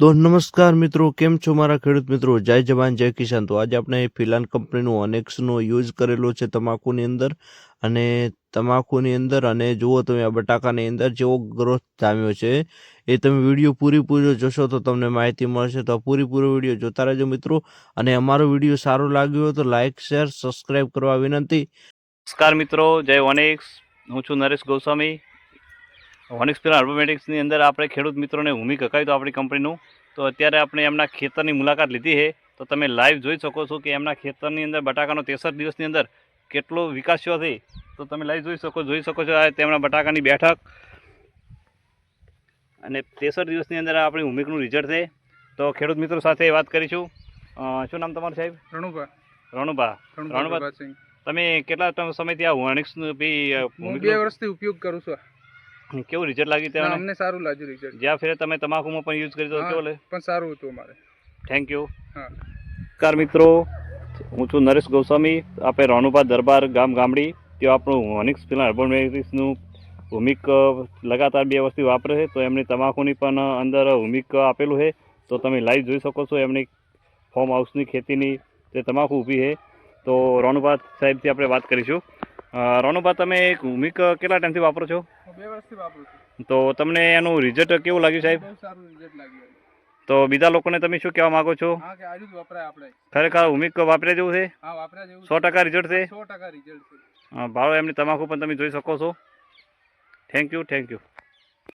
તો નમસ્કાર મિત્રો, કેમ છો મારા ખેડૂત મિત્રો? જય જવાન જય કિસાન. તો આજે આપણે ફિલાન કંપનીનું ઓનેક્સનો યુઝ કરેલો છે તમાકુની અંદર, અને જુઓ તમે આ બટાકાની અંદર જેવો ગ્રોથ જામ્યો છે એ તમે વિડીયો પૂરેપૂરો જોશો તો તમને માહિતી મળશે. તો આ પૂરેપૂરો વિડીયો જોતા રહેજો મિત્રો, અને અમારો વિડીયો સારો લાગ્યો હોય તો લાઇક શેર સબસ્ક્રાઈબ કરવા વિનંતી. નમસ્કાર મિત્રો, જય ઓનેક્સ. હું છું નરેશ ગોસ્વામી. ઓનેક્સ ફિલાન આર્બોમેટિક્સની અંદર આપણે ખેડૂત મિત્રોને ભૂમિ કકાયું તો આપણી કંપનીનું. તો અત્યારે આપણે એમના ખેતરની મુલાકાત લીધી છે. તો તમે લાઈવ જોઈ શકો છો કે એમના ખેતરની અંદર બટાકાનો 63 દિવસની અંદર કેટલો વિકાસ થયો છે. તો તમે લાઈવ જોઈ શકો છો આ તેમના બટાકાની બેઠક, અને 63 દિવસની અંદર આપણી ભૂમિકનું રિઝલ્ટ છે. તો ખેડૂત મિત્રો સાથે વાત કરીશું. શું નામ તમારું સાહેબ? રણુભા. તમે કેટલા સમયથી આ ઓનેક્સનું હું 2 વર્ષથી ઉપયોગ કરું છું. કેવું રિઝલ્ટ લાગ્યું તમને? અમને સારું લાગ્યું રિઝલ્ટ. જ્યાં ફેરે તમે તમાકુમાં પણ યુઝ કરી દો કેવું લે? પણ સારું હતું અમારે. Thank you. હા. નમસ્કાર મિત્રો, હું છું નરેશ ગોસ્વામી. આપણે રણુભા દરબાર ગામડી ત્યાં આપણું ઓનેક્સ ફિલાન આર્બોમેટિક્સનું ભૂમિક લગાતાર 2 વર્ષથી વાપરે છે. તો એમની તમાકુની પણ અંદર ભૂમિક આપેલું છે. તો તમે લાઈવ જોઈ શકો છો એમની ફોર્મ હાઉસની ખેતીની જે તમાકુ ઊભી છે. તો રણુભા સાહેબથી આપણે વાત કરીશું. રણુભા, તમે ભૂમિક કેટલા ટાઈમથી વાપરો છો? 2 વર્ષથી વાપરું છું. તો તમને એનું રિઝલ્ટ કેવું લાગ્યું સાહેબ? બહુ સારું રિઝલ્ટ લાગ્યું. તો બીજા લોકોને તમે શું કહેવા માંગો છો? હા, કે આજુ જ વપરાય આપણે. ખરેખર ભૂમિક વાપરે જેવું છે? હા, વાપરા જેવું 100% રિઝલ્ટ છે. 100% રિઝલ્ટ છે. ભાડો એમની તમાકુ પણ તમે જોઈ શકો છો. Thank you.